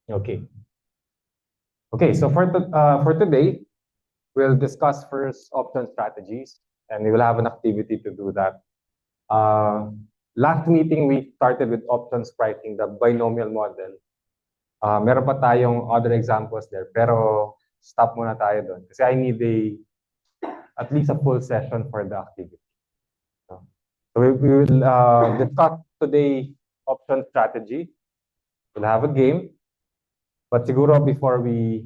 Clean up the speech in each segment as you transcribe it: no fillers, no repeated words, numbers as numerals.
Okay. Okay, so for today, we'll discuss first option strategies, and we will have an activity to do that. Last meeting, we started with options pricing, the binomial model. Meron pa tayong other examples there, pero stop muna tayo doon. Kasi I need at least a full session for the activity. So we will discuss today option strategy. We'll have a game. But siguro before we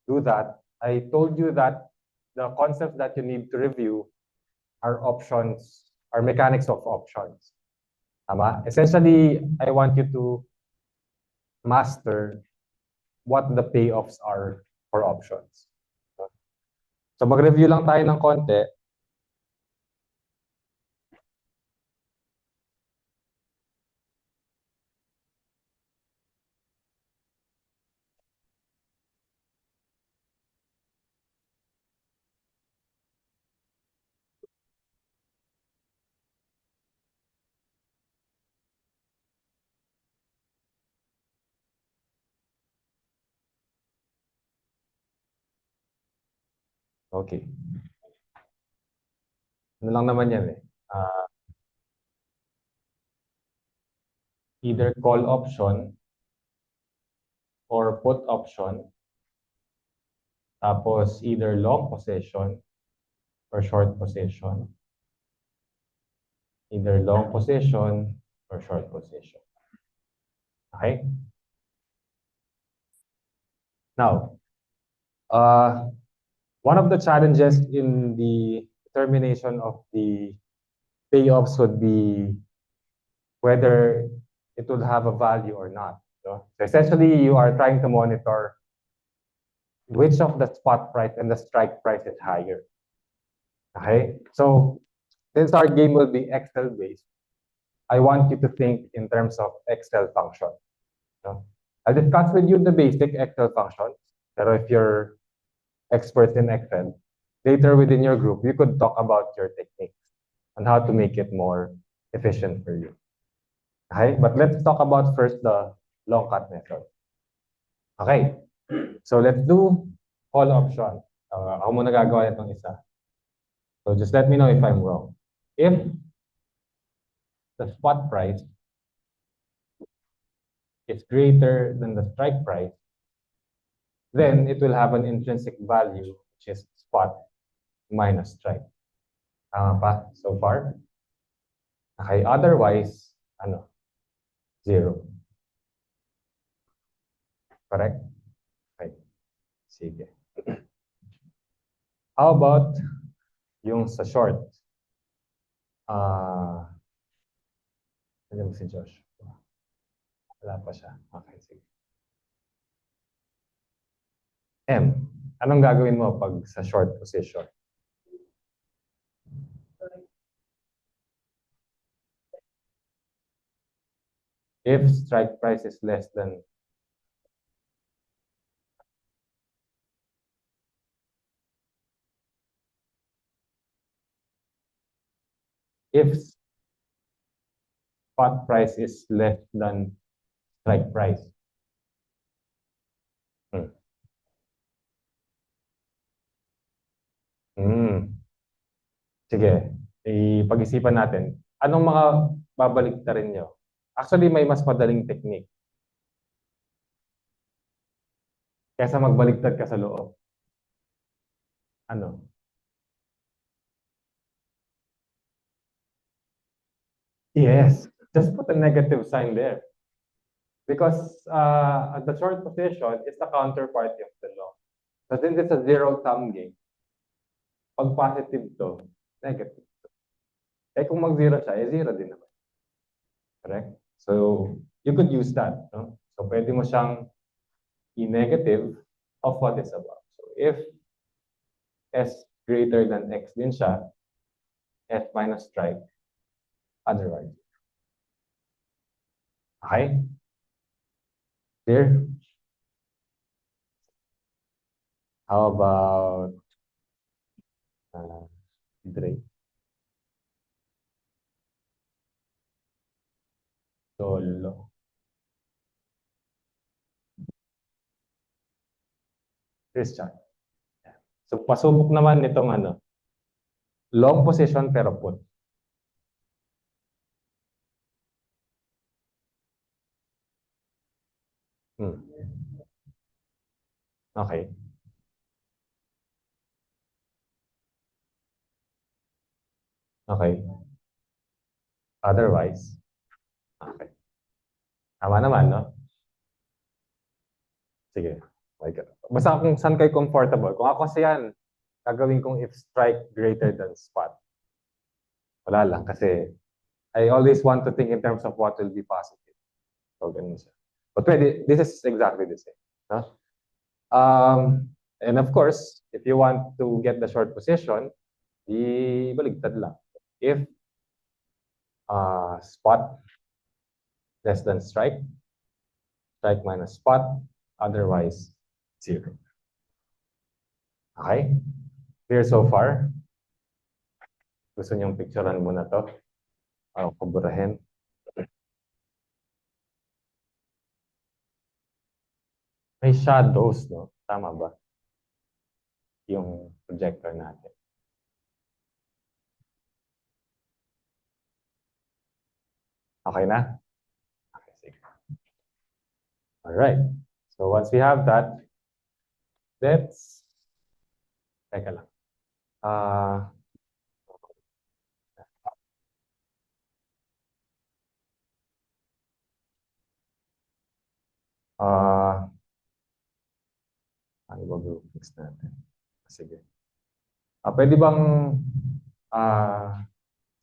do that, I told you that the concepts that you need to review are options, are mechanics of options. Tama? Essentially, I want you to master what the payoffs are for options. So mag-review lang tayo ng konti. Okay. Ano lang naman yan eh. Either call option or put option. Tapos either long position or short position. Either long position or short position. Okay? Now, one of the challenges in the determination of the payoffs would be whether it would have a value or not. So essentially, you are trying to monitor which of the spot price and the strike price is higher. Okay? So since our game will be Excel based, I want you to think in terms of Excel function. So I'll discuss with you the basic Excel functions. Pero if you're experts in Excel, later within your group, you could talk about your techniques and how to make it more efficient for you. Okay, but let's talk about first the long cut method. Okay, so let's do call option. Ako muna gagawa itong isa. So just let me know if I'm wrong. If the spot price is greater than the strike price, then it will have an intrinsic value, which is spot minus strike. Tama pa so far? Okay, otherwise, ano? Zero. Correct? Okay. Sige. How about yung sa short? Ano si Josh? Wala pa siya. Okay, sige. Anong gagawin mo pag sa short position? If strike price is less than if spot price is less than strike price. Sige, ipag-isipan natin. Anong mga babaliktarin nyo? Actually, may mas madaling technique. Kaysa magbaliktad ka sa loob. Ano? Yes, just put a negative sign there. Because the short position is the counterparty of the long. So since it's a zero-sum game, pag positive to, negative. Eh kung mag-zero siya, eh zero din naman. Correct? So you could use that. No? So pwede mo siyang i-negative of what is above. So if S greater than X din siya, F minus strike, otherwise. Okay? Clear? How about Dre? Solo. Christian. So, pasubok naman itong long position pero put. Hmm. Okay. Okay. Otherwise, okay. Tama naman, no? Sige. Okay. Basta kung saan kayo comfortable. Kung ako kasi yan, gagawin kong if strike greater than spot. Wala lang kasi I always want to think in terms of what will be positive. So, ganun siya. But pwede, this is exactly the same. No? And of course, if you want to get the short position, ibaligtad lang. If spot less than strike, strike minus spot, otherwise zero. Okay? Clear so far? Gusto niyong picturean muna to? Kuburahin. May shadows, no? Tama ba? Yung projector natin. Okay na? Okay, sige. Alright. So once we have that, let's... Teka lang. Ah... ano ba group fix natin? Sige. Pwede bang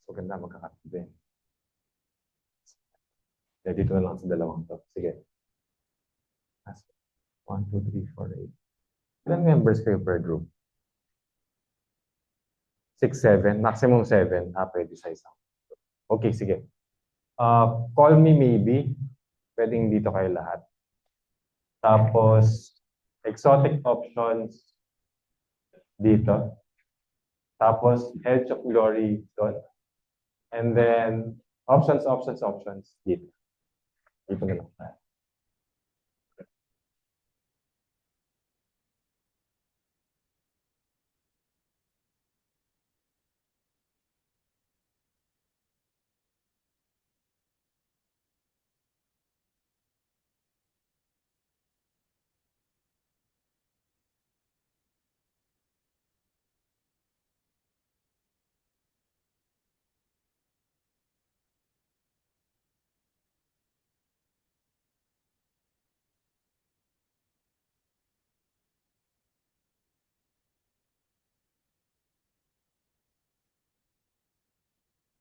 ganda magkakatabi. Dito na lang sa dalawang to. Sige. 1, 2, 3, 4, 8. Ilan members kayo per group? 6, 7. Maximum 7. Pwede sa isang. Okay, sige. Call me maybe. Pwedeng dito kayo lahat. Tapos, exotic options dito. Tapos, Edge of Glory doon. And then, options dito. Dito na lang.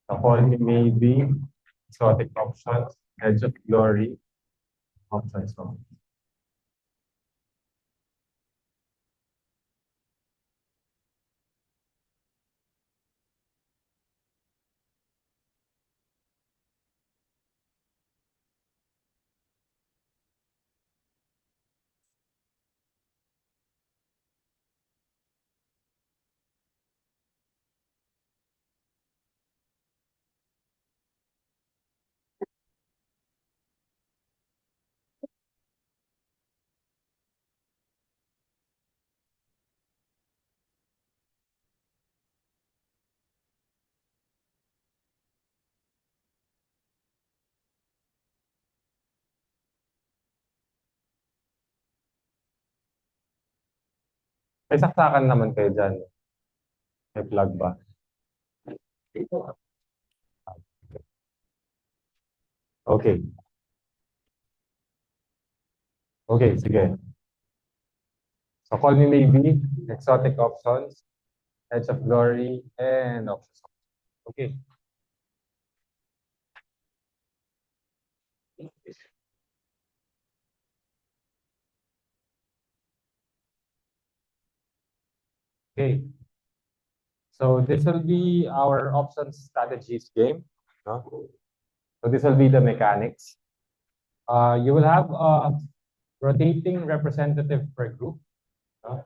So, call me maybe. Exotic options. Edge of Glory. Options. May saksakan naman kayo dyan. May plug ba? Okay. Okay, sige. So call me maybe, exotic options, Edge of Glory, and options. Okay. Okay. So this will be our options strategies game. No? So this will be the mechanics. You will have a rotating representative per group. No?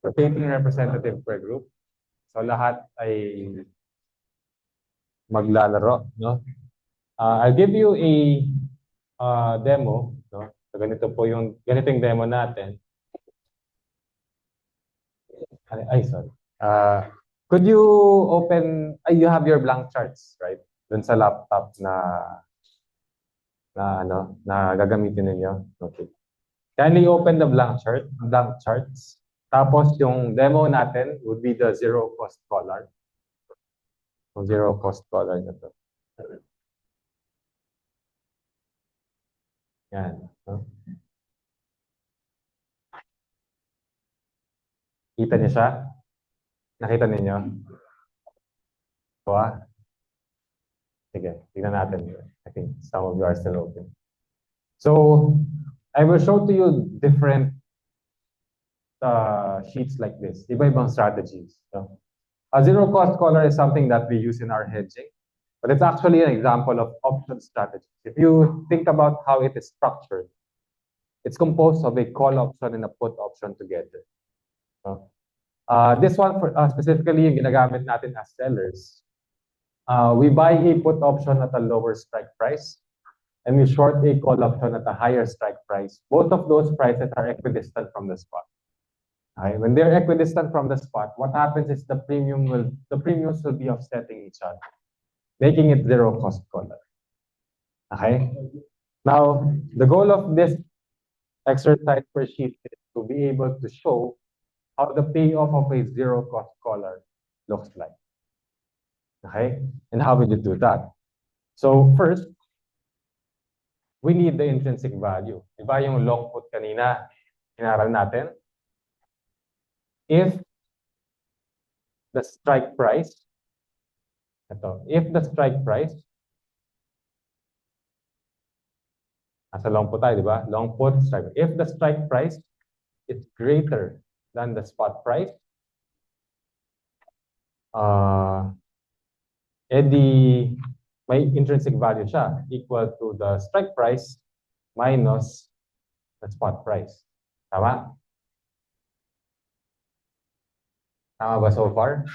Rotating representative per group. So lahat ay maglalaro. No? I'll give you a demo. No? So ganito yung demo natin. Sorry. Could you open, you have your blank charts, right? Dun sa laptop na gagamitin ninyo. Okay. Kindly open the blank charts. Tapos yung demo natin would be the zero cost collar. Yung zero cost collar na to. Yan. No? Kita niyo siya? Nakita ninyo? Kuha? Sige, tignan natin. I think some of you are still open. So, I will show to you different sheets like this. Iba-ibang strategies. No? A zero cost collar is something that we use in our hedging, but it's actually an example of option strategy. If you think about how it is structured, it's composed of a call option and a put option together. No? This one specifically yung ginagamit natin as sellers. We buy a put option at a lower strike price, and we short a call option at a higher strike price. Both of those prices are equidistant from the spot. Okay? When they're equidistant from the spot, what happens is the premiums will be offsetting each other, making it zero cost collar. Okay? Now, the goal of this exercise per sheet is to be able to show how the payoff of a zero cost collar looks like. Okay? And how would you do that? So first, we need the intrinsic value. Diba yung long put kanina, inaral natin? If the strike price, if the strike price, nasa long put tayo, diba? Long put, strike. If the strike price is greater than the spot price, edi may intrinsic value siya equal to the strike price minus the spot price. Tama? Tama ba so far?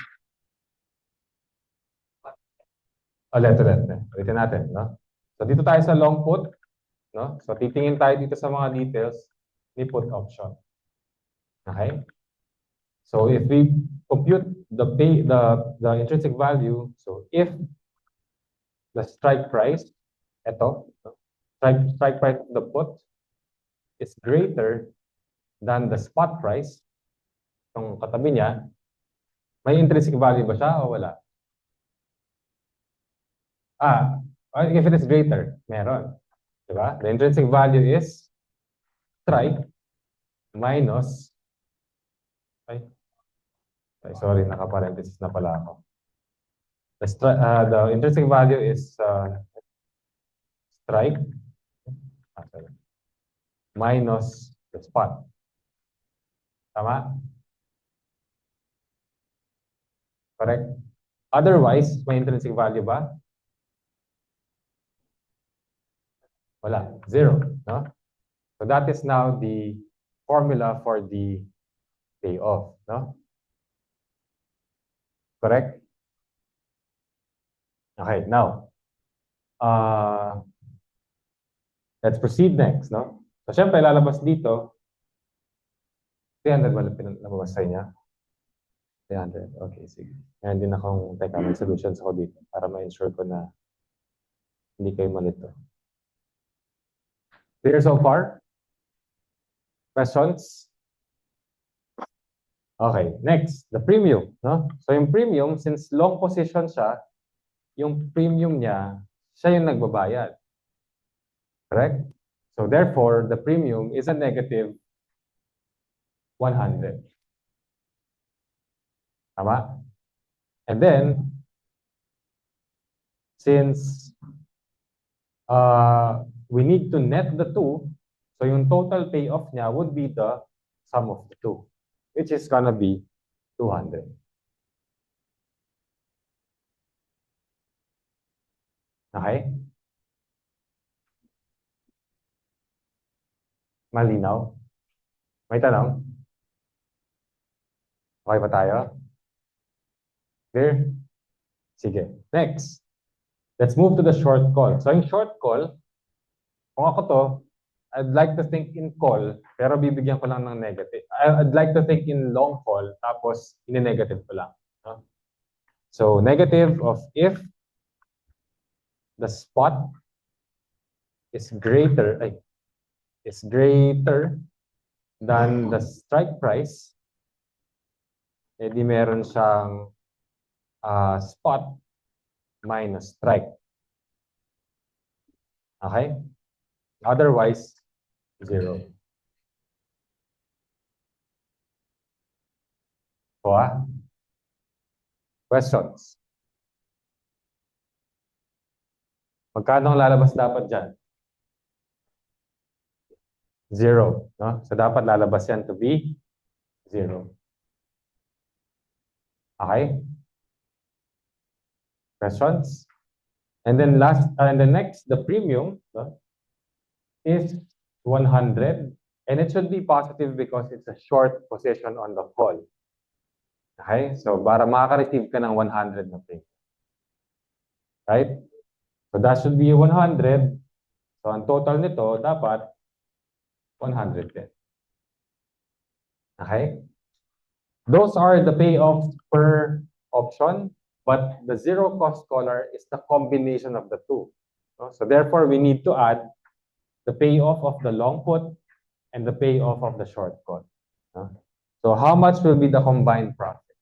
Ulitin natin, no? So dito tayo sa long put, no? So titingin tayo dito sa mga details ni put option. Okay? So if we compute the intrinsic value, so if the strike price, strike price of the put is greater than the spot price, itong katabi niya, may intrinsic value ba siya o wala? If it is greater, meron. Diba? The intrinsic value is strike minus, sorry, naka-parenthesis na pala ako. The intrinsic value is strike minus the spot. Tama? Correct? Otherwise, may intrinsic value ba? Wala. Zero. No? So that is now the formula for the payoff. No? Correct? Okay, now, let's proceed next, no? So, syempre, lalabas dito, 300 ba lumabas sa inyo? 300, okay, sige. Ngayon din akong, may solutions ako dito para ma-ensure ko na hindi kayo malito. Clear so far? Questions? Okay, next, the premium, no? So, yung premium, since long position siya, yung premium niya, siya yung nagbabayad. Correct? So therefore, the premium is a negative 100. Tama? And then, since we need to net the two, so yung total payoff niya would be the sum of the two, which is gonna be 200. Okay? Malinaw? May tanong? Okay ba tayo? Clear? Sige. Next. Let's move to the short call. So yung short call, kung ako to, I'd like to think in call, pero bibigyan ko lang ng negative. I'd like to think in long call, tapos in-negative ko lang. No? So, negative of if the spot is greater than the strike price, edi meron siyang spot minus strike. Okay? Otherwise, 0. Kuha? Questions? Magkano ang lalabas dapat dyan? 0. No? So, dapat lalabas yan to be 0. Okay? Questions? And then next, the premium is 100. And it should be positive because it's a short position on the call. Okay? So, para makaka-receive ka ng 100 na premium. Right? So, that should be 100. So, ang total nito, dapat 110. Okay? Those are the payoffs per option, but the zero cost collar is the combination of the two. So therefore, we need to add the payoff of the long put and the payoff of the short put. So how much will be the combined profit?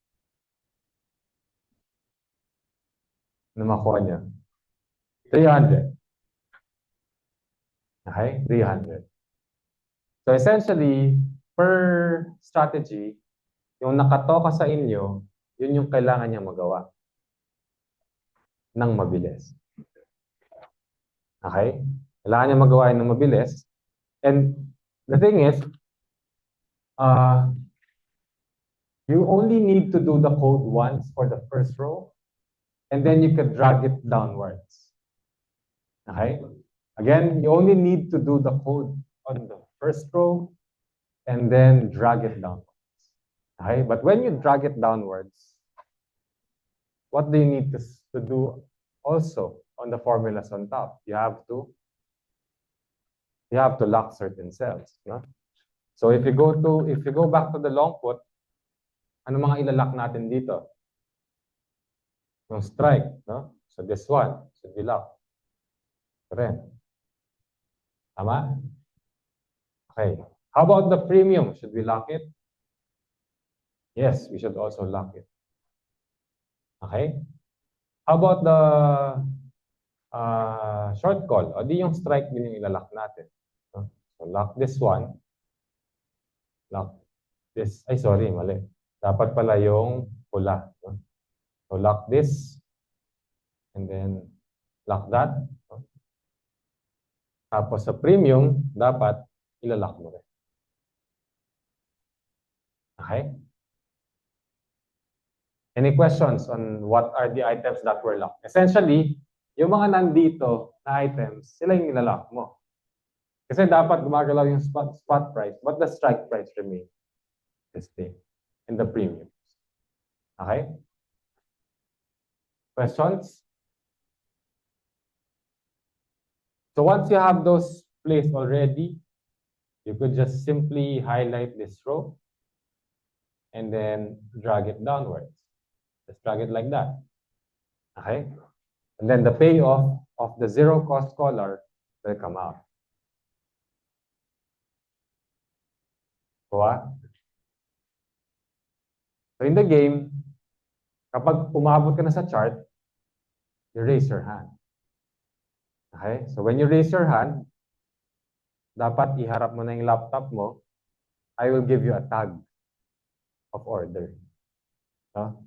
Na makuha niya? 300. Okay, 300. So essentially, per strategy, yung nakatoka sa inyo, yun yung kailangan niya magawa ng mabilis. Okay? Kailangan niya magawa ng mabilis. And the thing is, you only need to do the code once for the first row, and then you can drag it downwards. Okay? Again, you only need to do the code on the first row, and then drag it downwards. Okay? But when you drag it downwards, what do you need to do also on the formulas on top? You have to lock certain cells. No? So if you go back to the long put, ano mga ilalak natin dito? Yung strike, no? So this one should be locked. Correct. Tama? Okay. How about the premium? Should we lock it? Yes, we should also lock it. Okay? How about the short call? O di yung strike din yung ilalock natin. No? So lock this one. Lock this. Ay, sorry, mali. Dapat pala yung pula. No? So lock this. And then lock that. No? Tapos sa premium, dapat ilalock mo rin. Okay? Any questions on what are the items that were locked? Essentially, yung mga nandito na items, sila yung ilalock mo. Kasi dapat gumagalaw yung spot price, but the strike price remains the same in the premiums. Okay? Questions? So once you have those placed already, you could just simply highlight this row and then drag it downwards. Just drag it like that. Okay? And then the payoff of the zero cost collar will come out. Kuha? So in the game, kapag umabot ka na sa chart, you raise your hand. Okay? So when you raise your hand, dapat iharap mo na yung laptop mo. I will give you a tag of order. No?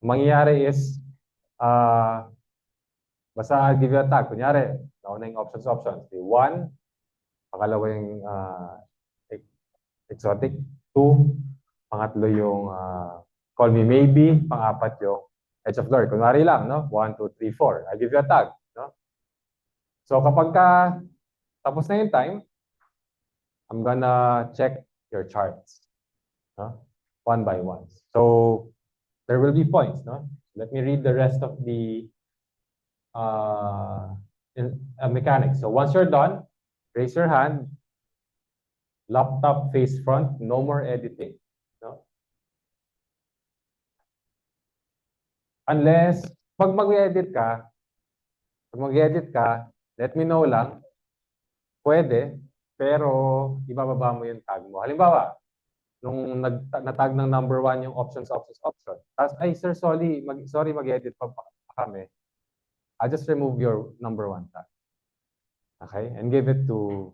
Mangyayari is, basta I'll give you a tag. Kunyari, nauna yung options. The 1, pangalawa yung exotic. 2, pangatlo yung call me maybe. Pang-apat yung edge of glory. Kunwari lang, no? 1, 2, 3, 4. I'll give you a tag. No? So kapag tapos na yung time, I'm gonna check your charts. No? One by one. So there will be points. No? Let me read the rest of the mechanics. So once you're done, raise your hand. Laptop face front, no more editing. No? Unless, pag mag-edit ka, let me know lang, pwede, pero ibababa mo yung tag mo. Halimbawa, nung natag ng number 1 yung options. Tapos, ay sir, sorry, mag-edit pa kami. I'll just remove your number 1 tag. Okay? And give it to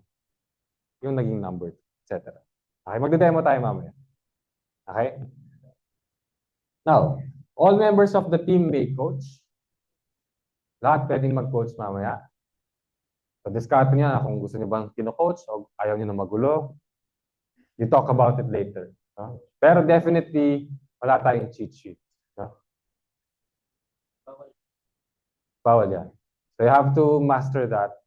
yung naging number 2, etc. Okay? Magde-demo tayo mamaya. Okay? Now, all members of the team may coach. Lahat pwedeng mag-coach mamaya. So, discard niya kung gusto niyo bang kino-coach o ayaw niyo na magulo. You talk about it later. No? Pero definitely, wala tayong cheat sheet. No? Bawal yan. So, you have to master that.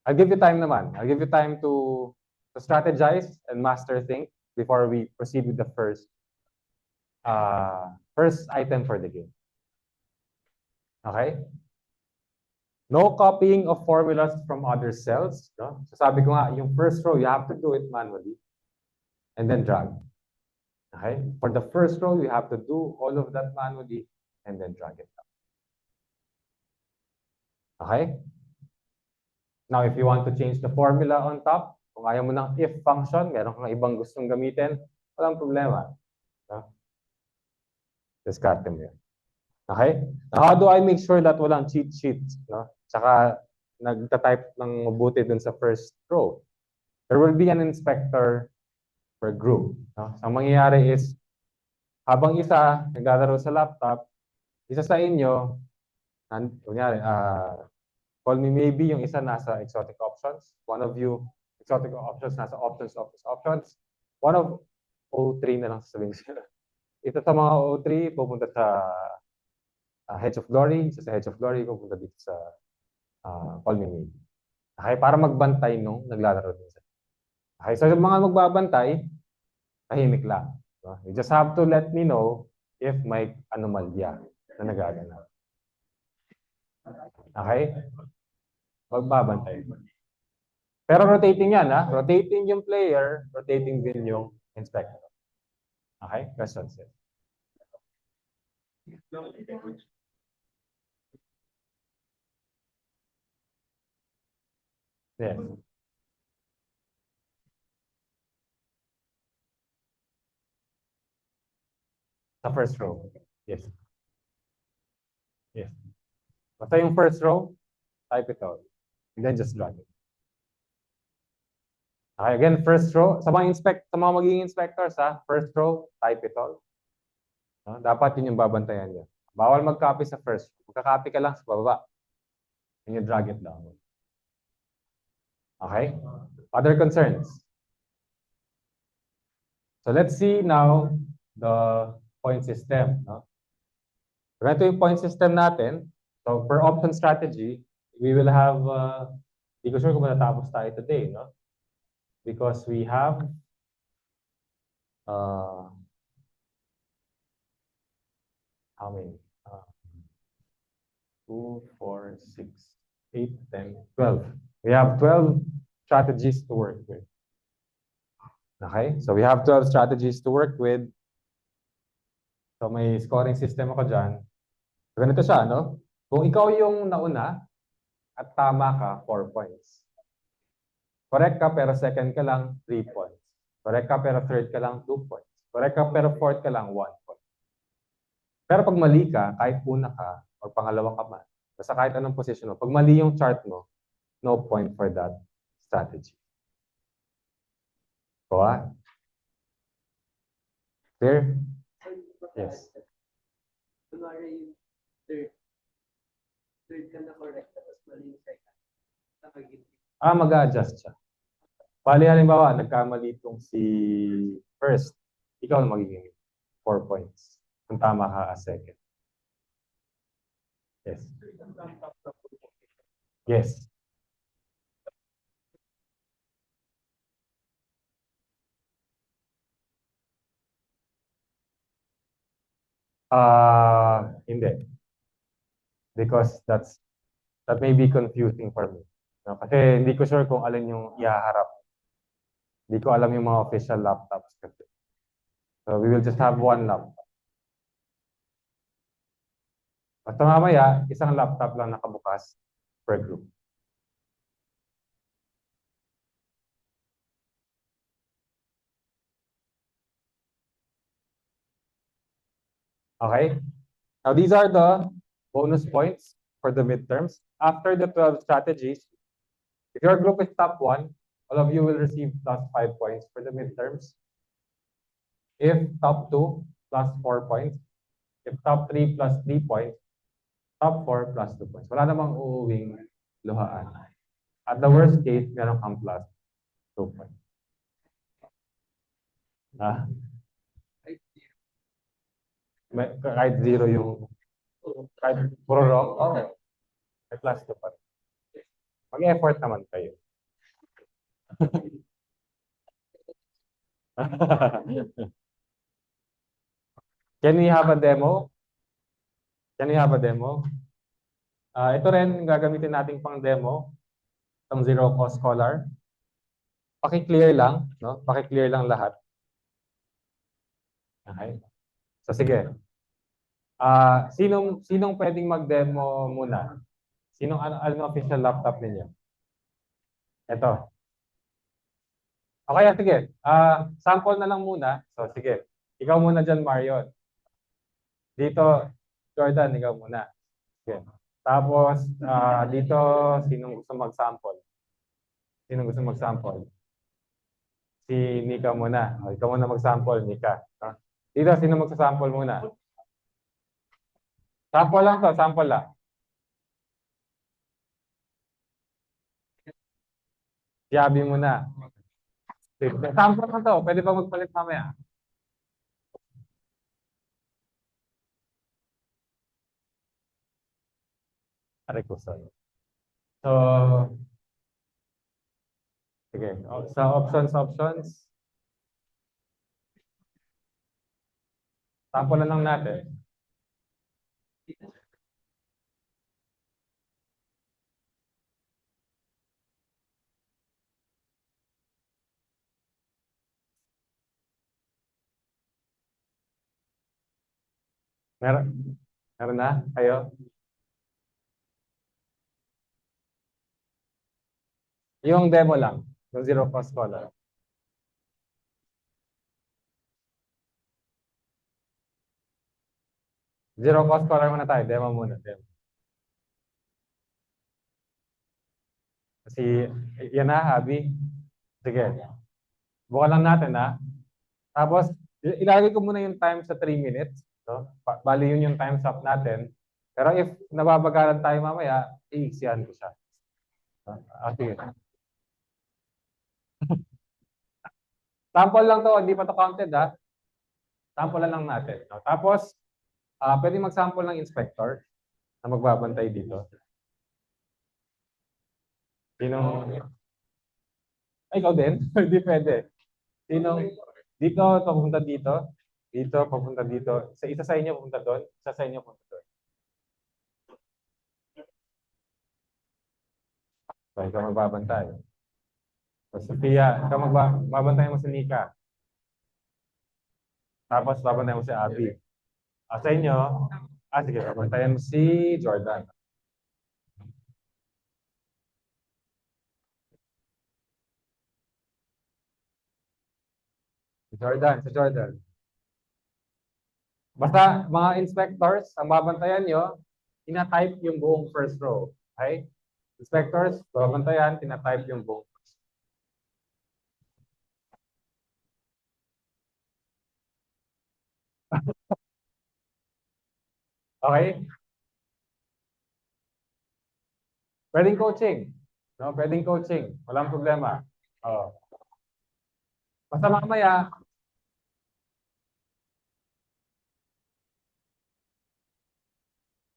I'll give you time naman. I'll give you time to strategize and master things before we proceed with the first item for the game. Okay? No copying of formulas from other cells. No? So sabi ko nga, yung first row, you have to do it manually and then drag. Okay? For the first row, you have to do all of that manually and then drag it down. Okay? Now, if you want to change the formula on top, kung ayaw mo ng if function, meron kang ibang gustong gamitin, walang problema. No? Discard mo yun. Okay? Now, how do I make sure that walang cheat sheets? No? Tsaka, nagta-type ng mabuti dun sa first row. There will be an inspector per group. No? So, ang mangyayari is, habang isa naglalaro sa laptop, isa sa inyo, kunyari, call me maybe, yung isa nasa exotic options. One of you, exotic options, nasa options. One of O3 na lang sasabihin sila. Ito sa mga O3, pupunta sa Hedge of Glory. Isa sa Hedge of Glory, pupunta dito sa call me maybe. Okay, para magbantay nung naglalaro din sila. Okay, so yung mga magbabantay, tahimik lang. No? You just have to let me know if may anomalya na nagaganap. Okay? Magbabantay. Pero rotating yan, ha? Rotating yung player, rotating din yung inspector. Okay? Questions? Yes. Sa first row. Yes. Yes. Basta yung first row, type it out. And then just drag it. Okay, again, first row. Sa mga magiging inspectors, ha? First row, type it all. No? Dapat yun yung babantayan nyo. Bawal mag-copy sa first row. Magka-copy ka lang sa bababa. And you drag it down. Okay? Other concerns? So let's see now the point system. No? So ganito yung point system natin. So per option strategy, we will have, di ko sure kung matatapos tayo today, no? Because we have how many? 2, 4, 6, 8, 10, 12. We have 12 strategies to work with. Okay? So we have 12 strategies to work with. So may scoring system ako dyan. So ganito siya, no? Kung ikaw yung nauna at tama ka, 4 points. Correct ka pero second ka lang, 3 points. Correct ka pero third ka lang, 2 points. Correct ka pero fourth ka lang, 1 point. Pero pag mali ka, kahit una ka, o pangalawa ka man, basta kahit anong position mo, pag mali yung chart mo, no point for that strategy. Kuha? Clear? Yes. Kunwari, third ka na correct, tapos mali yung second. Mag-a-adjust siya. Bali, halimbawa, nagkamali itong si first, ikaw na magiging 4 points. Kung tama ka as second. Yes. Yes. Hindi. Because that may be confusing for me. No? Kasi hindi ko sure kung alin yung ihaharap Hindi ko alam yung mga official laptops kasi. So we will just have one laptop. Basta mamaya, isang laptop lang nakabukas per group. Okay? Now these are the bonus points for the midterms. After the 12 strategies, if your group is top 1, all of you will receive +5 points for the midterms. If top 2, +4 points. If top 3, +3 points. Top 4, +2 points. Wala namang uuwing luhaan. At the worst case, meron kang +2 points. Ah, kahit zero yung, kahit puro wrong, may +2 pa rin. Mag-effort naman kayo. Can we have a demo? Can we have a demo? Ito rin gagamitin natin pang demo. Itong Zero Cost Scholar. Paki-clear lang, no? Paki-clear lang lahat. Okay. So sige. Sinong pwedeng mag-demo muna? Anong official laptop ninyo? Ito. Okay, sige. Sample na lang muna. So sige. Ikaw muna dyan, Marion. Dito, Jordan, ikaw muna. Sige. Tapos, dito, sinong gusto mag-sample? Sinong gusto mag-sample? Si Nika muna. Ikaw muna mag-sample, Nika. Dito, sino magsasample muna? Sample lang to, sample lang. Si Abby muna. Sample lang to, pwede ba magpalit mamaya? Aray ko, sorry. So, sige. Sa options. Sample na lang natin. Meron na? Kayo? Yung demo lang. Yung Zero Cost Scholar. Zero Cost Scholar muna tayo. Demo muna. Demo. Kasi, yan na, Abby. Sige. Buka lang natin, ha? Tapos, ilagay ko muna yung time sa 3 minutes. No? Bali yun yung time stop natin. Pero if nababagalan tayo mamaya, iiksihan ko siya. Sige. Sample lang to, hindi pa to counted, ha? Sample lang natin. No? Tapos, pwede mag-sample ng inspector na magbabantay dito. Sino? Ay, ikaw din? Hindi pwede. Sino? Dito, papunta dito. Dito, papunta dito. Isa sa inyo papunta doon. Isa sa inyo papunta doon. So, ikaw magbabantay. So, Sophia, ikaw magbabantay mo si Nika. Tapos, babantay mo si Abby. Sa inyo, sige, babantayan mo si Jordan. Si Jordan. Basta, mga inspectors, ang babantayan nyo, tina-type yung buong first row. Okay? Inspectors, babantayan, tina-type yung buong first row. Okay? Pwedeng coaching. No, pwedeng coaching. Walang problema. Oh. Basta mamaya,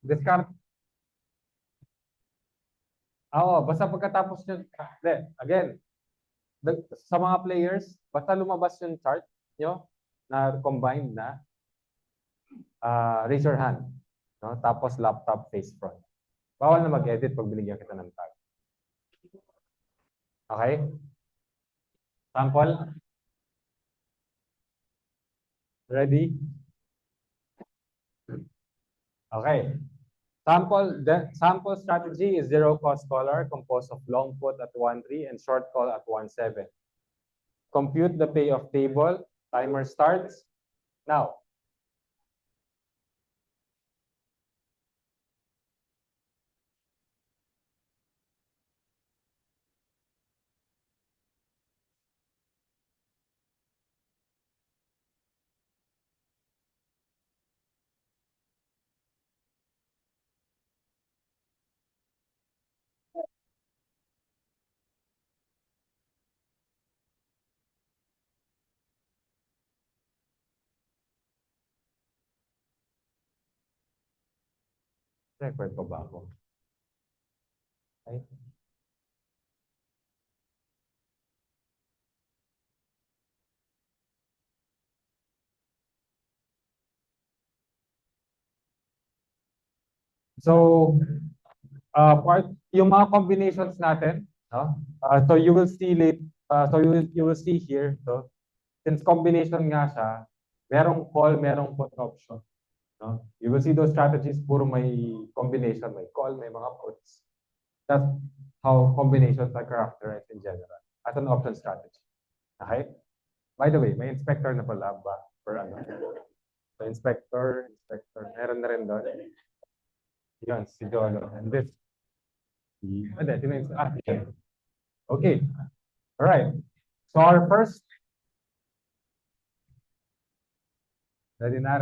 discount. Basta pagkatapos nyo, again, sa mga players, basta lumabas yung chart nyo na combined na, raise your hand. No? Tapos laptop face front. Bawal na mag-edit pag binigyan kita ng tag. Okay? Sample? Ready? Okay. Sample strategy is zero cost collar composed of long put at 1.3 and short call at 1.7. Compute the payoff table. Timer starts now. Record pa ba ako? Okay. So, yung mga combinations natin, no? So you will see you will see here, so since combination nga siya, merong call, merong put option, no? You will see those strategies puro may combination, may call, may mga puts. That's how combinations are characterized in general as an option strategy. Okay? By the way, may inspector na pala ba for ano? So inspector, meron na rin doon. Yan, si Jolo. And this, okay. All right. So our first, ready na.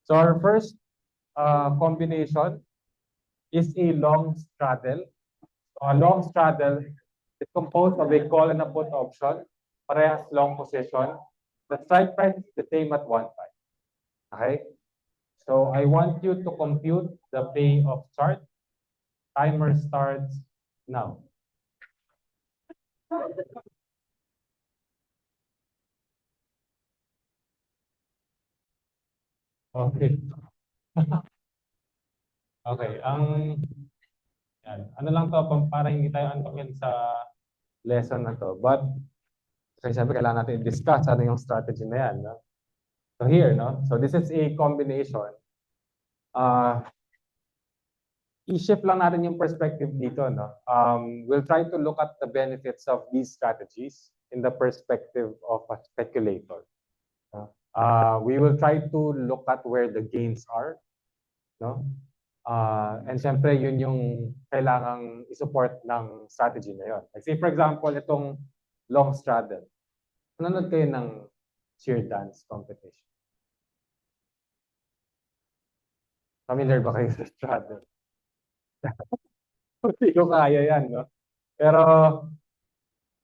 So our first combination is a long straddle. So a long straddle is composed of a call and a put option, parehas long position. The strike price is the same at 1.5. Okay? So I want you to compute the payoff chart. Timer starts now. Okay. Okay, yan. Ano lang to, para hindi tayo antukin sa lesson na to. But, kasi siyempre kailangan natin i-discuss ano yung strategy na yan. No? So here, no? So this is a combination. I-shift lang natin yung perspective dito, no? We'll try to look at the benefits of these strategies in the perspective of a speculator. We will try to look at where the gains are, no? And syempre, yun yung kailangang isupport ng strategy na yun. Like say, for example, itong long straddle. Nanonood kayo ng cheer dance competition? Familiar ba kayo sa straddle? Hindi ko kaya yan, no? Pero,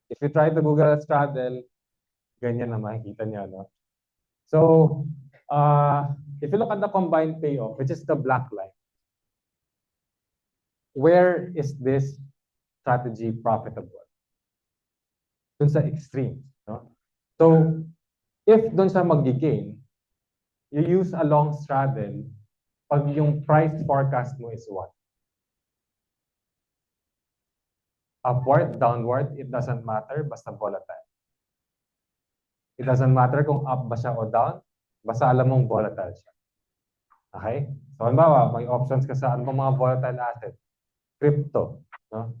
if you try to Google a straddle, ganyan na makikita niyo, no? So, if you look at the combined payoff, which is the black line, where is this strategy profitable? Dun sa extreme, no? So, if dun sa mag-gain, you use a long straddle pag yung price forecast mo is what? Upward, downward, it doesn't matter, basta volatile. It doesn't matter kung up ba siya o down, basta alam mong volatile siya. Okay? So, halimbawa, may options ka sa ano mga volatile asset? Crypto. No?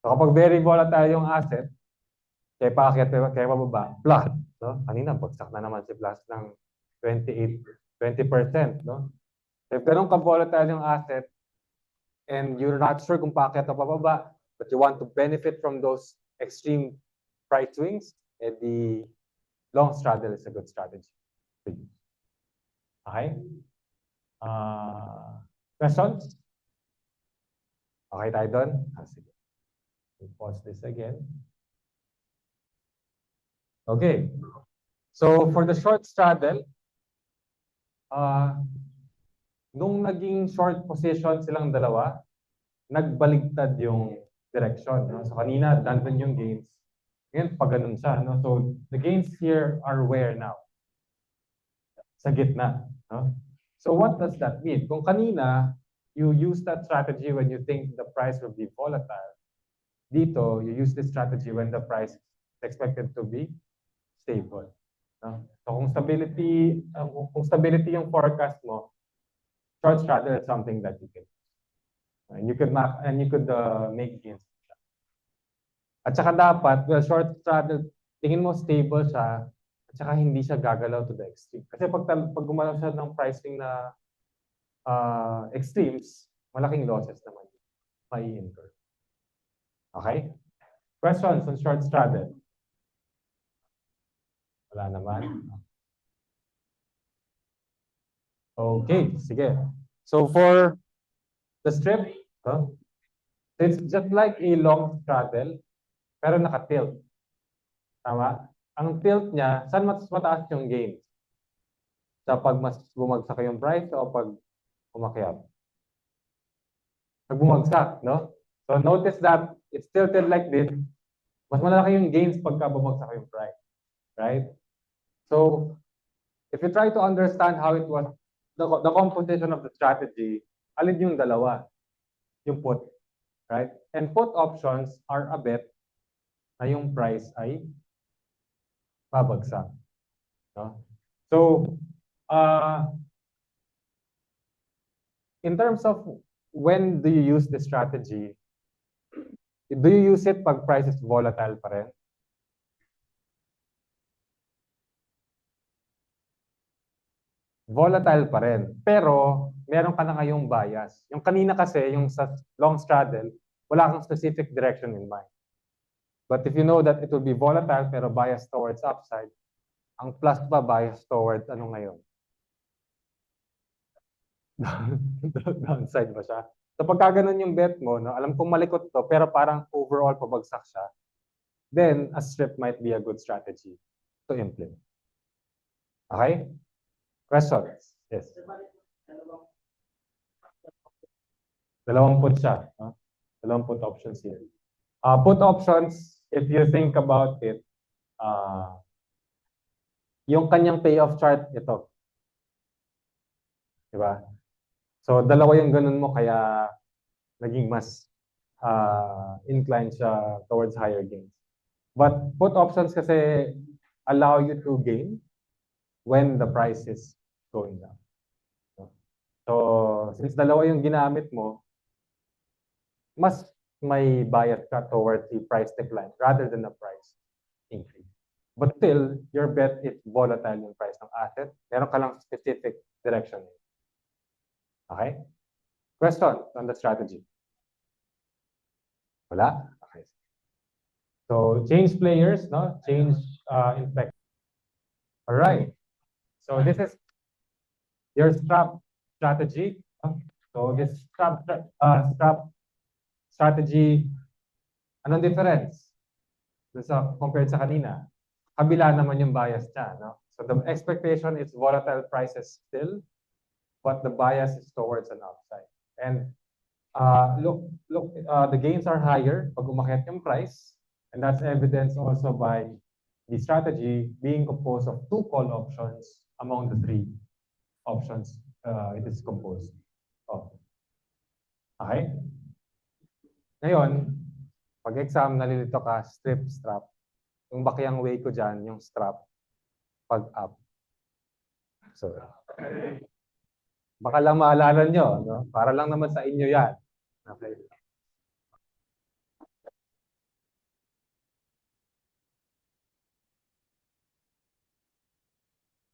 So, kapag very volatile yung asset, kaya paakyat, kaya bababa, flat. No? Kanina, bagsak na naman si plus ng 20%. No? So, if ganun ka-volatile yung asset, and you're not sure kung paakyat o pababa, but you want to benefit from those extreme price swings, the long straddle is a good strategy to use. Okay? Questions? Okay tayo doon? Sige. We'll pause this again. Okay. So for the short straddle, nung naging short position silang dalawa, nagbaligtad yung direction. No? So kanina, nandun yung gains. Ngayon, pag ganun siya. No? So the gains here are where now? Sa gitna. No? So what does that mean? Kung kanina, you use that strategy when you think the price will be volatile. Dito, you use this strategy when the price is expected to be stable. No? So kung stability yung forecast mo, short straddle is something that you can, and you could make gains. At saka dapat, well, short straddle, tingin mo stable siya, at saka hindi siya gagalaw to the extreme. Kasi pag gumalaw siya ng pricing na extremes, malaking losses naman may incur. Okay? Questions on short straddle? Wala naman. Okay, sige. So for the strip, it's just like a long straddle, pero naka-tilt. Tama? Ang tilt niya, saan mas mataas yung gain? Sa pag mas bumagsak yung price o pag umakyat? Pag bumagsak, no? So notice that it's tilted like this. Mas malaki yung gains pagka bumagsak yung price. Right? So, if you try to understand how it was, the composition of the strategy, alin yung dalawa? Yung put. Right? And put options are a bet na yung price ay babagsak. No? So, in terms of when do you use the strategy, do you use it pag price is volatile pa rin? Volatile pa rin. Pero, meron ka na ngayong bias. Yung kanina kasi, yung sa long straddle, wala kang specific direction in mind. But if you know that it will be volatile pero bias towards upside, ang plus pa bias towards ano ngayon? Downside ba siya? So pagka ganun yung bet mo, no, alam kong malikot to, pero parang overall pabagsak siya, then a strip might be a good strategy to implement. Okay? Questions? Yes. Dalawang put siya. No? Dalawang put options here. Put options, if you think about it, yung kanyang payoff chart, ito. Diba? So, dalawa yung ganun mo, kaya naging mas inclined siya towards higher gains. But put options kasi allow you to gain when the price is going down. So, since dalawa yung ginamit mo, mas may bias ka towards the price decline rather than the price increase. But still, your bet is volatile yung price ng asset. Meron ka lang specific direction. Okay? Question on the strategy? Wala? Okay. So, change players, no? Change inspect. All right. So, this is your strap strategy. So, this strap strategy, anong difference? Compared sa kanina? Kabila naman yung bias niya, no? So, the expectation is volatile prices still, but the bias is towards an upside. And look, the gains are higher pag umakyat yung price, and that's evidenced also by the strategy being composed of 2 call options among the 3 options it is composed of. Okay? Ngayon, pag exam, nalilito ka, strip, strap. Yung bakyang way ko dyan, yung strap, pag up. So, baka lang maalala nyo, no? Para lang naman sa inyo yan. Okay.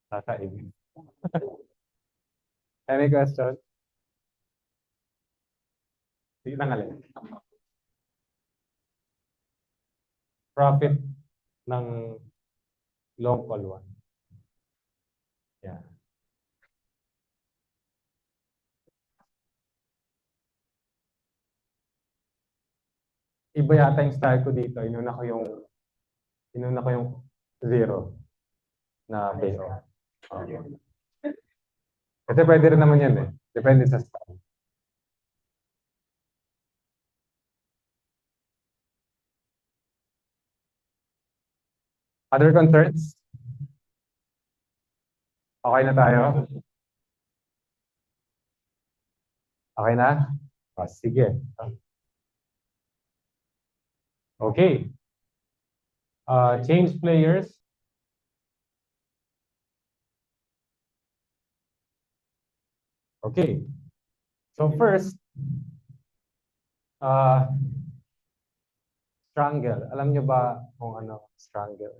Kakaibig. Any question? Sige na nga lang. Profit ng long call one. Yeah. Iba yata yung style ko dito. Inuna ko yung zero na payoff. Okay. Kasi pwede rin naman yan eh. Depende sa style. Other concerns? Okay na tayo? Okay na? Oh, sige. Okay. Change players. Okay. So first, strangle. Alam nyo ba kung ano strangle?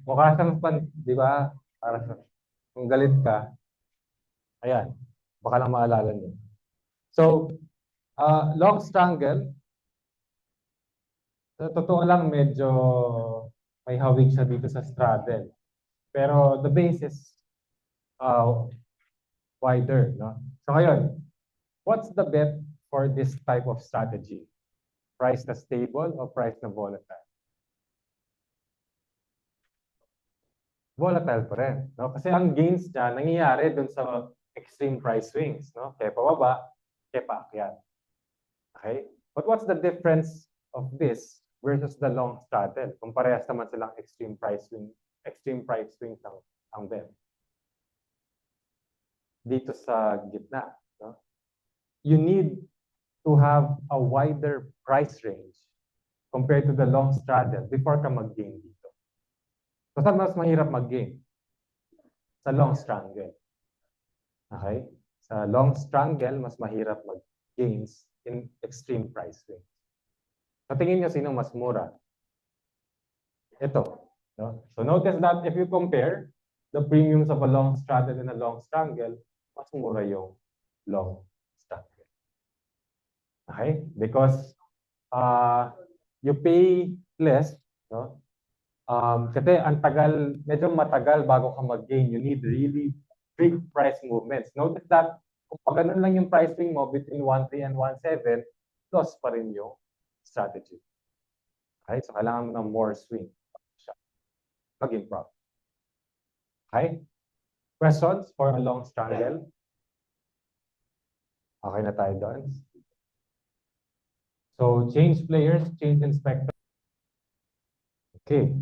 Mukha siyang di ba? Para kung galit ka, ayan, baka lang maalala nyo. So, long strangle, sa totoo lang medyo may hawig siya dito sa straddle. Pero the base is wider, no? So ngayon, what's the bet for this type of strategy? Price na stable o price na volatile? Volatile pa rin, no? Kasi ang gains niya nangyayari dun sa extreme price swings, no? Kaya pababa, kaya paakyat. Okay? But what's the difference of this versus the long straddle? Kung parehas naman silang extreme price swings ang bet. Dito sa gitna, no? You need to have a wider price range compared to the long straddle before ka mag-gain dito. So saan mas mahirap mag-gain? Sa long strangle. Okay? Sa long strangle, mas mahirap mag-gains in extreme price swings. So tingin nyo sino mas mura? Ito. No? So notice that if you compare the premiums of a long straddle and a long strangle, mas mura yung long strangle. Okay? Because you pay less, no? Kasi ang tagal, medyo matagal bago ka mag-gain. You need really big price movements. Notice that kung pag ganun lang yung pricing mo between 1.3 and 1.7, loss pa rin yung strategy. Okay? So kailangan mo ng more swing. Maging profit. Okay? Questions for a long strangle? Okay na tayo doon. So change players, change inspector. Okay.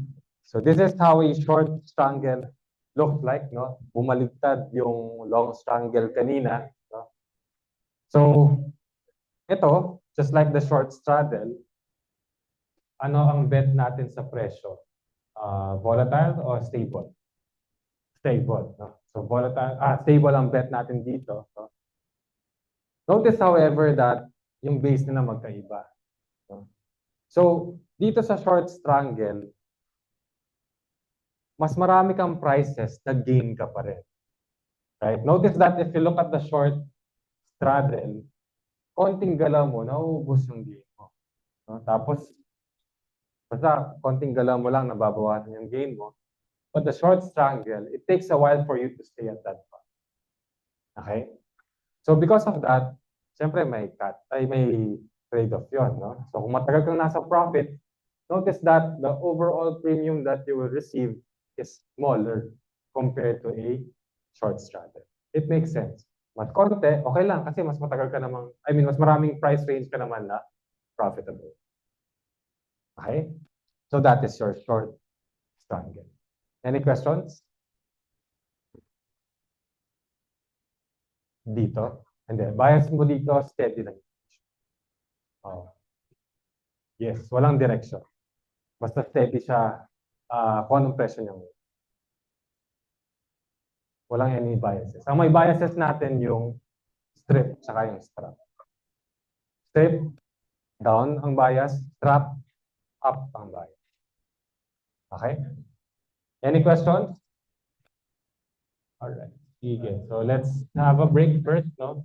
So this is how a short strangle looks like, no? Bumaligtad yung long strangle kanina, no? So ito, just like the short straddle, ano ang bet natin sa presyo? Volatile o stable? Stable, no? So volatile, stable ang bet natin dito, no? Notice however that yung base nila magkaiba, no? So dito sa short strangle, mas marami kang prices na gain ka pa rin. Right? Notice that if you look at the short straddle, konting galaw mo, nauubos yung gain mo. No? Tapos, basta konting galaw mo lang, nababawasan yung gain mo. But the short strangle, it takes a while for you to stay at that point. Okay? So because of that, siyempre may trade-off yun. No? So kung matagal kang nasa profit, notice that the overall premium that you will receive is smaller compared to a short straddle. It makes sense. Mas konti, okay lang kasi mas matagal ka namang, mas maraming price range ka naman na profitable. Okay? So that is your short strangle. Any questions? Dito? And then, bias mo dito, steady lang. Oh. Yes, walang direction. Basta steady siya, kung anong presyo niya. Walang any biases. Ang may biases natin yung strip saka yung strap. Strip, down ang bias. Strap, up ang bias. Okay? Any questions? Alright. Sige. So let's have a break first, no?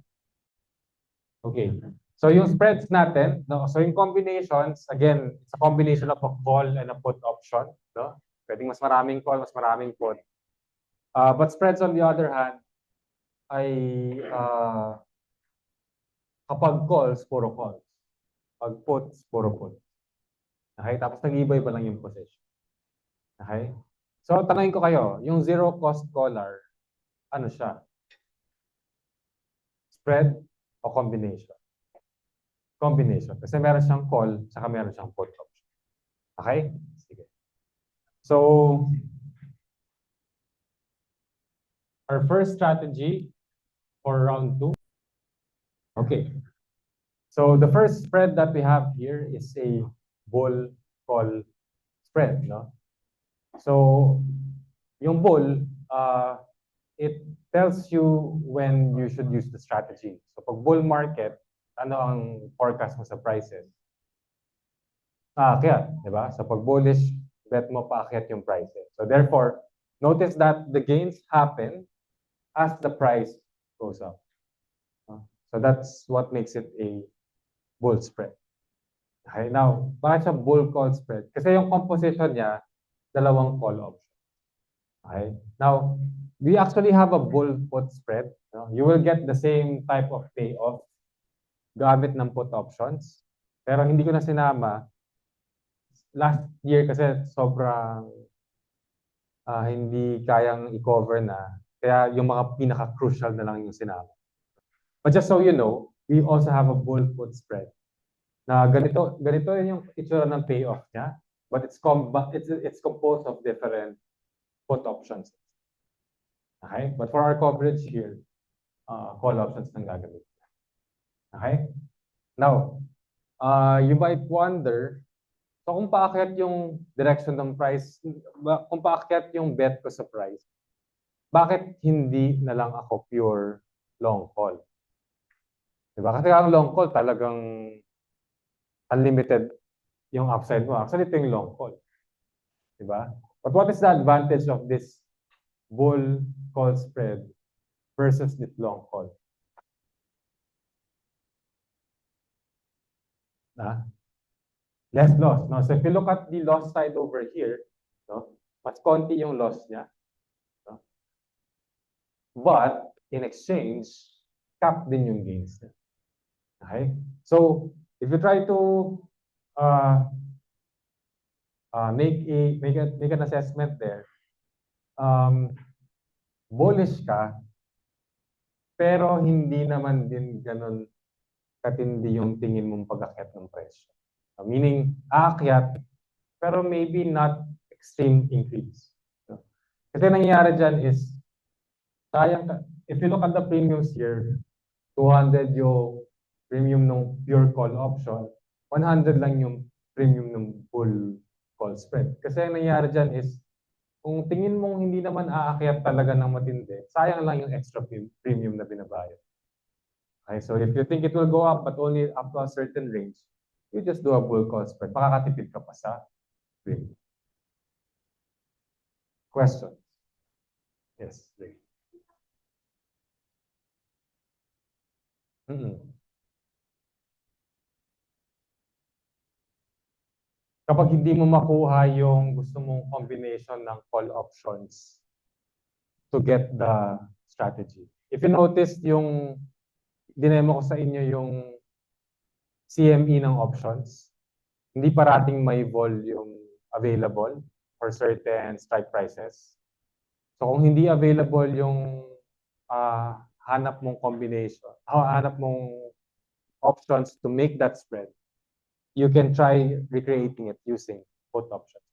Okay. So yung spreads natin, no? So yung combinations, again, it's a combination of a call and a put option, no? Pwedeng mas maraming call, mas maraming put. But spreads on the other hand, ay kapag calls, puro calls. Pag puts, puro puts. Okay? Tapos nag-iba-iba lang yung position. Okay? So tanongin ko kayo, yung zero cost collar, ano siya? Spread o combination? Combination. Kasi meron siyang call, saka meron siyang put option. Okay? Sige. So, our first strategy for round 2. Okay. So, the first spread that we have here is a bull call spread, no? So, yung bull, it tells you when you should use the strategy. So, pag bull market, ano ang forecast mo sa prices? Aakyat, di ba? So, pag bullish, bet mo paakyat yung prices. So, therefore, notice that the gains happen as the price goes up. So, that's what makes it a bull spread. Okay, now, bakit siya bull call spread? Kasi yung composition niya, dalawang call option. Okay, now, we actually have a bull put spread. No? You will get the same type of payoff gamit ng put options. Pero hindi ko na sinama. Last year kasi sobrang hindi kayang i-cover na. Kaya yung mga pinaka-crucial na lang yung sinama. But just so you know, we also have a bull put spread. Na ganito yung itsura ng payoff niya, but it's composed of different put options. Okay? But for our coverage here, call options ng gagamit. Okay? Now, you might wonder, so kung paakyat yung direction ng price, kung paakyat yung bet ko sa price, bakit hindi na lang ako pure long call? Diba? Kasi ang long call talagang unlimited yung upside mo. Actually, ito yung long call. Diba? But what is the advantage of this bull call spread versus this long call? Less loss. No? So if you look at the loss side over here, no? Mas konti yung loss niya. No? But in exchange, cap din yung gains niya. Okay? So if you try to make an assessment there, bullish ka, pero hindi naman din ganun katindi yung tingin mong pag-akyat ng presyo. Meaning, aakyat, pero maybe not extreme increase. Kasi nangyayari dyan is, if you look at the premiums here, 200 yung premium ng pure call option, 100 lang yung premium ng bull call spread. Kasi ang nangyayari dyan is, kung tingin mong hindi naman aakyat talaga ng matindi, sayang lang yung extra premium na binabayad. Okay, so if you think it will go up but only up to a certain range, you just do a bull call spread. Makakatipid ka pa sa premium. Question? Yes, Ray. Kapag hindi mo makuha yung gusto mong combination ng call options to get the strategy. If you notice yung dinemo ko sa inyo yung CME ng options, hindi parating may volume available for certain strike prices. So kung hindi available yung hanap mong combination, hanap mong options to make that spread, you can try recreating it using put options.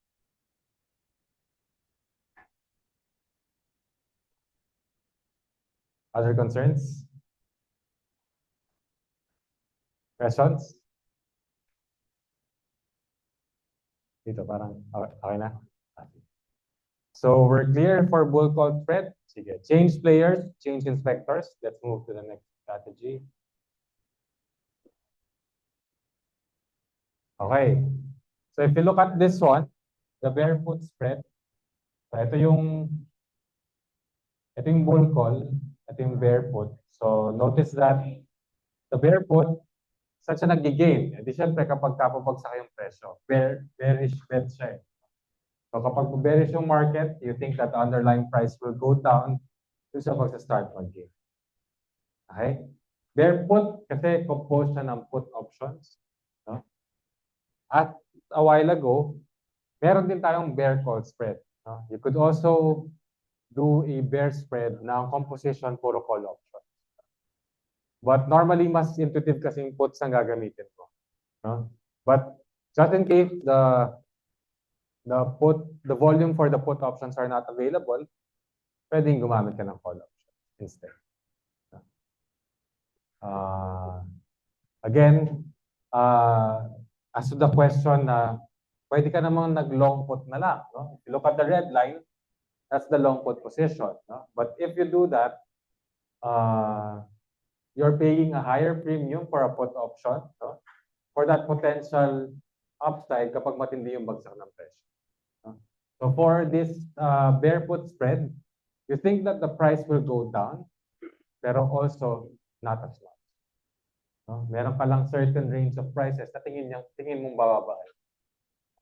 Other concerns? Questions? Dito parang okay na. So we're clear for bull call spread. Sige. Change players, change inspectors. Let's move to the next strategy. Okay. So if you look at this one, the bear put spread. So ito yung bull call, ito yung bear put. So notice that the bear put, saan siya nag-gain? Di syempre kapag kapabagsak yung presyo, bearish bet siya eh. So kapag bearish yung market, you think that the underlying price will go down, doon siya magsa-start mag-gain. Okay? Bear put, kasi composed siya ng put options. No? At a while ago, meron din tayong bear call spread. No? You could also do a bear spread na ang composition puro call option. But normally, mas intuitive kasing puts ang gagamitin mo. No? But just in case the volume for the put options are not available, pwedeng gumamit ka ng call option instead. Again, as to the question na pwede ka namang nag-long put na lang, no? If you look at the red line, that's the long put position, no? But if you do that, you're paying a higher premium for a put option, no? For that potential upside kapag matindi yung bagsak ng presyo. No? So for this bear put spread, you think that the price will go down, pero also not as much. No? Meron ka lang certain range of prices na tingin mong bababa.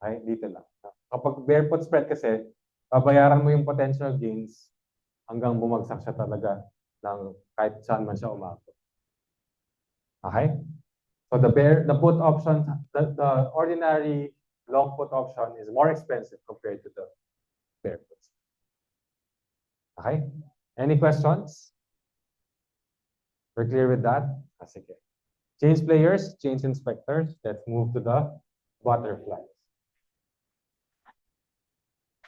Okay, dito lang. Kapag bear put spread kasi, babayaran mo yung potential gains hanggang bumagsak siya talaga ng kahit saan man siya umabot. Okay? So the put option, the ordinary long put option is more expensive compared to the bear put. Okay? Any questions? We're clear with that? Sige. Change players, change inspectors. Let's move to the butterflies.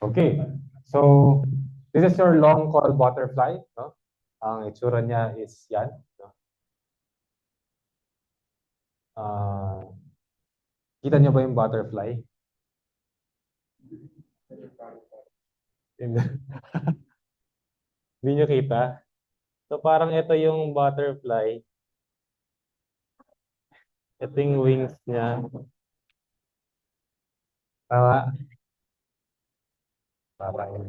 Okay. So this is your long call butterfly, no? Ang itsura niya is yan, no? Kita niyo ba yung butterfly? Hindi niyo kita? So parang ito yung butterfly. Ito yung wings niya. Tama? Parang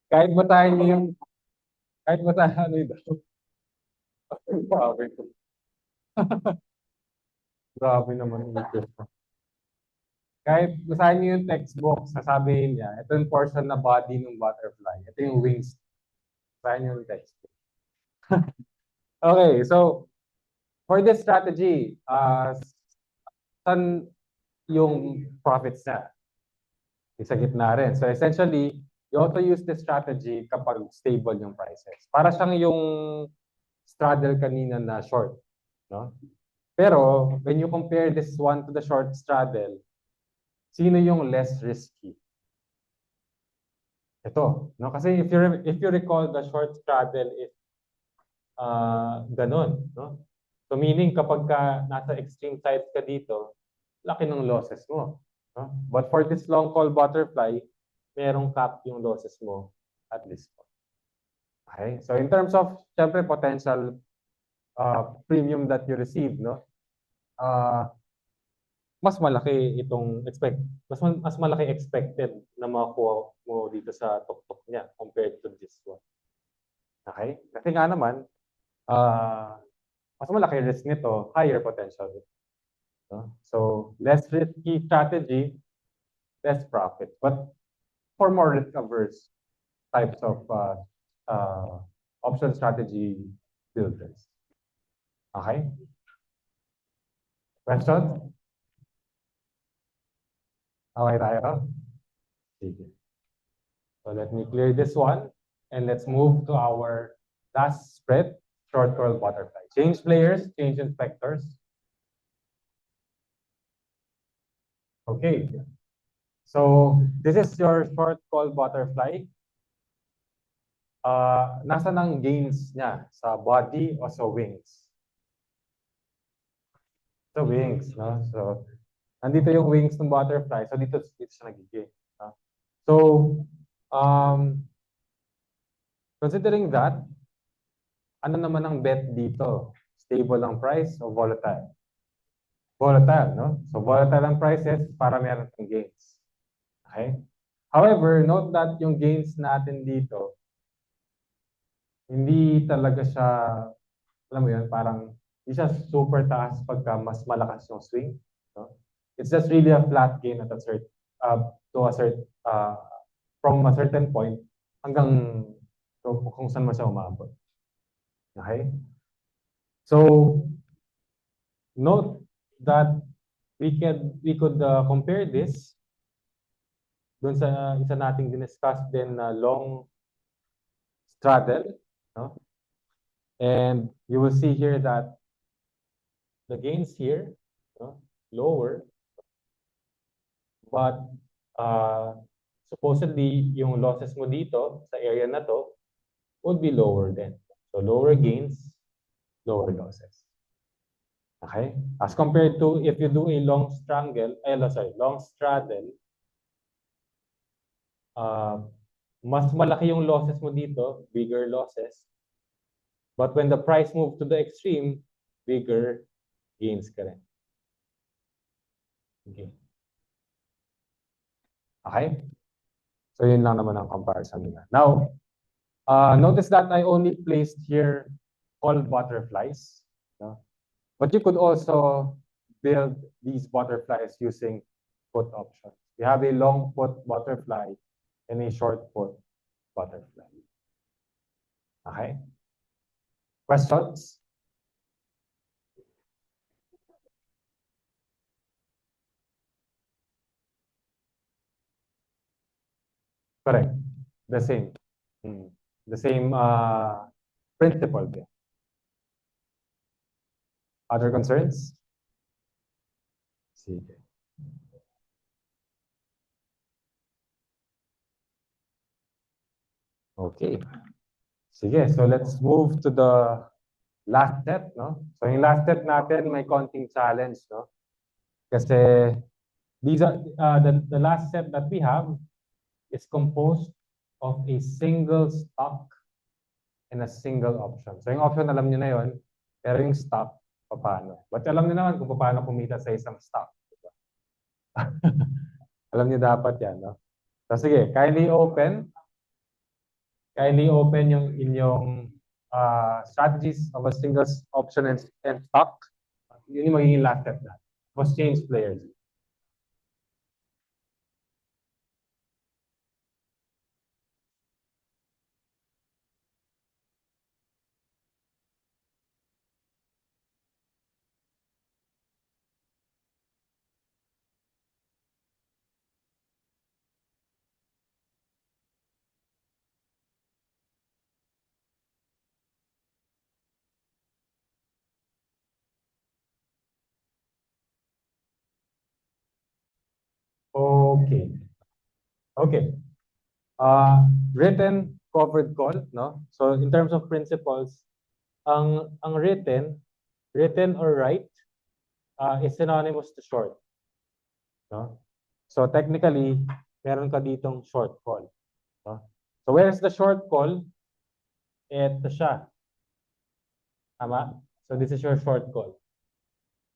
kahit basahin niyo yung kahit basahin ano yun. Grabe naman ito. Kahit basahin niyo yung textbook, sasabihin niya, ito yung portion na body ng butterfly. Ito yung wings. Basahin niyo yung textbook. Okay, so for this strategy, saan yung profits niya? Sa gitna rin. So essentially, you also use this strategy kapag stable yung prices. Para siyang yung straddle kanina na short. No? Pero when you compare this one to the short straddle, sino yung less risky? Ito. No? Kasi if you recall, the short straddle is ganun. No? So meaning kapag ka nasa extreme sides ka dito, laki ng losses mo. No? But for this long call butterfly, merong cap yung losses mo at this point. Okay? So in terms of, syempre, potential premium that you receive, no? Mas malaki itong mas malaki expected na makuha mo dito sa tuktok niya compared to this one. Okay? Kasi nga naman, mas malaki risk nito, higher potential. No? So, less risky strategy, less profit. But for more risk-averse types of option strategy builders. Okay? Questions? Okay tayo? Sige. So let me clear this one and let's move to our last spread, short call butterfly. Change players, change inspectors. Okay. So this is your short call butterfly. Nasa ng gains niya? Sa body o sa wings? Sa wings, no? So nandito yung wings ng butterfly. So dito siya nagiging. So, considering that, ano naman ang bet dito? Stable ang price o volatile? Volatile, no? So volatile ang prices para meron kang gains. Okay? However, note that yung gains natin dito, hindi talaga siya, alam mo yun, parang hindi siya super taas pagka mas malakas yung swing. No? It's just really a flat gain at a certain, from a certain point hanggang kung saan man siya umabot. Okay? So, note that we could compare this dun sa isa nating diniscuss din na long straddle, no? And you will see here that the gains here, no, lower, but supposedly yung losses mo dito sa area na to would be lower then. So lower gains, lower losses. Okay? As compared to if you do a long straddle, mas malaki yung losses mo dito, bigger losses. But when the price moves to the extreme, bigger gains ka rin. Okay. Okay? So yun lang naman ang comparison nila. Now, notice that I only placed here all butterflies. No? But you could also build these butterflies using put options. You have a long put butterfly and a short put butterfly. Okay? Questions? Correct. The same. The same principle there. Other concerns? Sige. Okay. Sige, so let's move to the last set, no? So yung last set natin, may konting challenge, no? Kasi these are the last set that we have is composed of a single stock and a single option. So yung option, alam niyo na yon, pero yung stock, paano? But alam niyo naman kung paano kumita sa isang stock. Diba? Alam niyo dapat yan, no? So sige, kindly open yung inyong strategies of a single option and stock. Yun yung magiging last step na. Tapos change players. Okay. Okay. Written covered call, no? So in terms of principles, ang written or write is synonymous to short. No? So technically, meron ka ditong short call. No? So where's the short call? Ito siya. Tama? So this is your short call.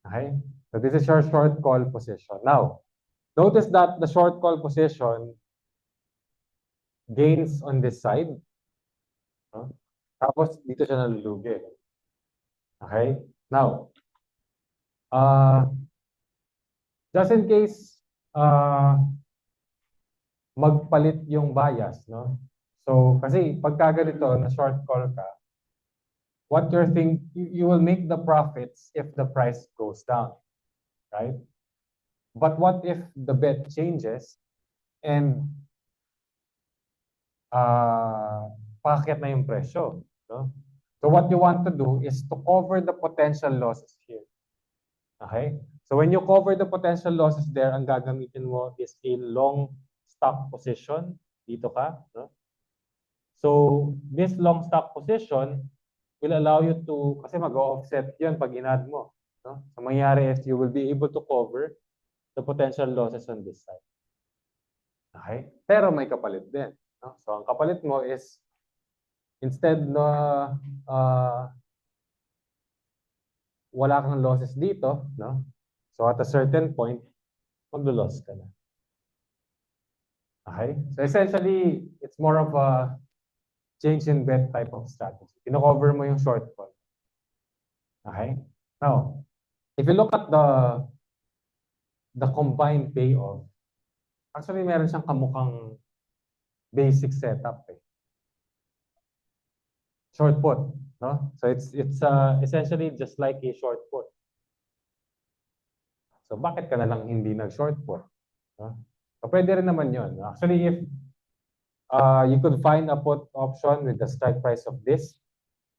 Okay? So this is your short call position. Now, notice that the short call position gains on this side. No? Tapos dito siya nalulugi. Okay? Now, just in case magpalit yung bias, no? So, kasi pagka ganito na short call ka, what you're you will make the profits if the price goes down, right? But what if the bet changes and paakyat na yung presyo, no? So what you want to do is to cover the potential losses here. Okay? So when you cover the potential losses there, ang gagamitin mo is a long stock position. Dito ka, no? So this long stock position will allow you to, kasi mag-offset yun pag in-add mo. No? So mangyayari is you will be able to cover the potential losses on this side. Okay? Pero may kapalit din. No? So ang kapalit mo is instead na wala kang losses dito, no? So at a certain point, maglo-loss ka na. Okay? So essentially, it's more of a change in bet type of strategy. Kino-cover mo yung short call. Okay? Now, if you look at the combined payoff, actually meron siyang kamukhang basic setup eh. Short put, no? So it's essentially just like a short put. So bakit ka na lang hindi nag-short put? No? So pwede rin naman yun. Actually, if you could find a put option with the strike price of this,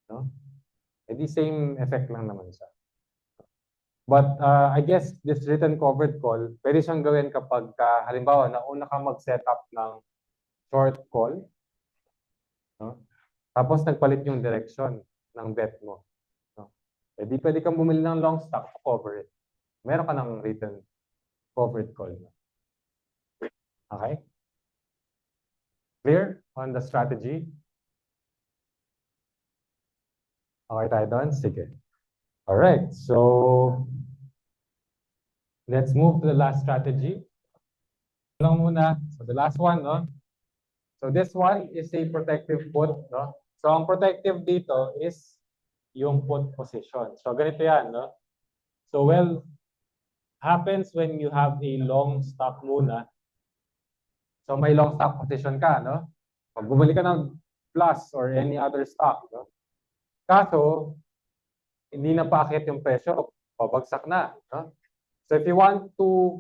no? Edi same effect lang naman siya. But I guess this written covered call, pwede siyang gawin kapag halimbawa nauna ka mag-set up ng short call, no? Tapos nagpalit yung direction ng bet mo. No? Eh di pwede kang bumili ng long stock to cover it. Meron ka ng written covered call. Okay? Clear on the strategy? Okay tayo doon? Sige. Alright, so let's move to the last strategy. Lang muna. So the last one, no? So this one is a protective put, no? So ang protective dito is yung put position. So ganito yan, no? So well, happens when you have a long stop muna. So may long stop position ka, no? Pag bumili ka ng plus or any other stock, no? Kaso, hindi na paakyat yung presyo, pabagsak na, no? So if you want to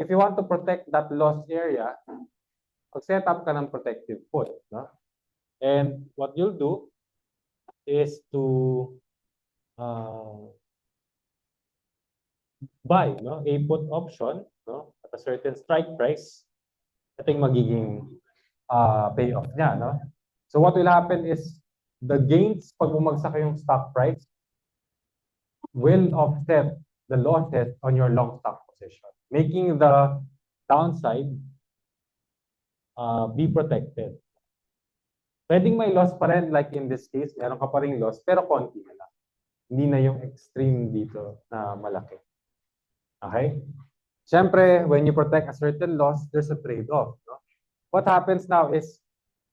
if you want to protect that loss area, mag-set up ka ng protective put, no? And what you'll do is to buy, no, a put option, no, at a certain strike price. Ito yung magiging payoff niya, no? So what will happen is the gains pag bumagsak yung stock price will offset the losses on your long stock position, making the downside be protected. Pwedeng may loss pa rin, like in this case, meron ka pa rin loss, pero konti na lang. Hindi na yung extreme dito na malaki. Okay? Siyempre, when you protect a certain loss, there's a trade-off. No? What happens now is,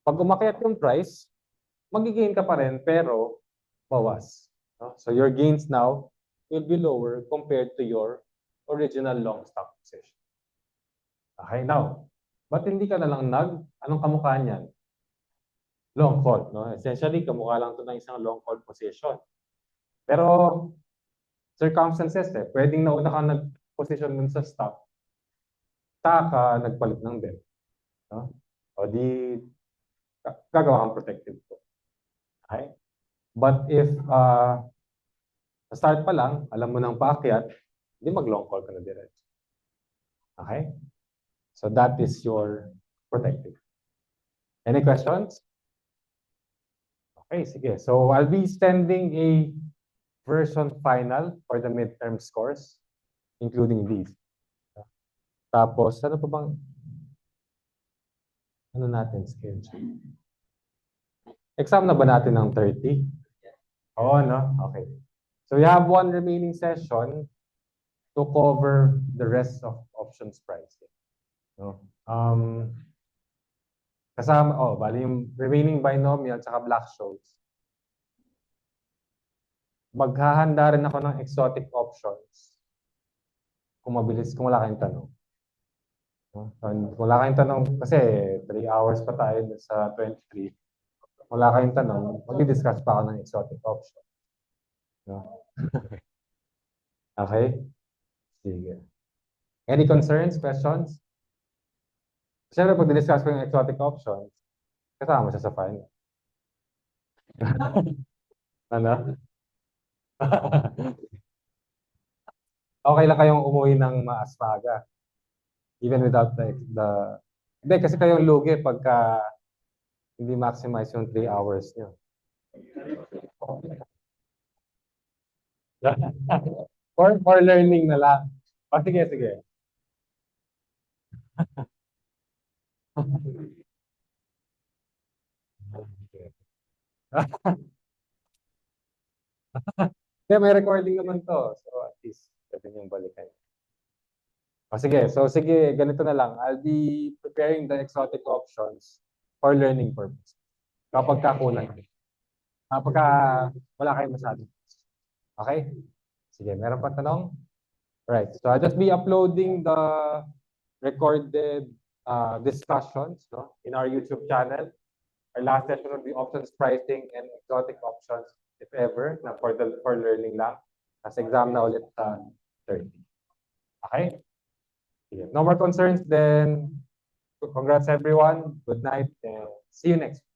pag umakyat yung price, magigain ka pa rin, pero bawas. No? So your gains now will be lower compared to your original long stock position. Okay, now, ba't hindi ka na lang anong kamukha niyan? Long call, no? Essentially, kamukha lang ito ng isang long call position. Pero, circumstances pwedeng nauna ka nag-position dun sa stock, ka nagpalit ng bet. No? O di, gagawa kang protective po. Okay? But if, start pa lang, alam mo nang paakyat, di mag-long call ka na diretso. Okay? So that is your protective. Any questions? Okay, sige. So I'll be sending a version final for the midterm scores, including these. Tapos, ano pa bang, ano natin schedule? Exam na ba natin ng 30? Oo, no? Okay. So we have one remaining session to cover the rest of options pricing. No? Kasama, bali yung remaining binomial at Black-Scholes. Maghahanda rin ako ng exotic options kung mabilis, kung wala kayong tanong. No? Kung wala kayong tanong, kasi 3 hours pa tayo sa 23. Kung wala kayong tanong, mag-discuss pa ako ng exotic option. No? Okay? Sige. Any concerns, questions? Siyempre, pag discuss ko yung exotic options, kasama siya sa final. Ano? Okay lang kayong umuwi ng maaga. Even without hindi, kasi kayong lugi pagka hindi maximize yung 3 hours nyo. For learning na lang. Sige, sige. Yeah, may recording naman to. So at least, pwede niyong balikan. Sige, ganito na lang. I'll be preparing the exotic options for learning purpose. Kapag kakulang. Kapag wala kayong masyado. Okay? Sige, meron pa tanong? Right. So I'll just be uploading the recorded discussions, no, in our YouTube channel. Our last session will be options pricing and exotic options, if ever, na for learning lang. As exam na ulit sa 30. Okay? No more concerns then. Congrats everyone. Good night and see you next week.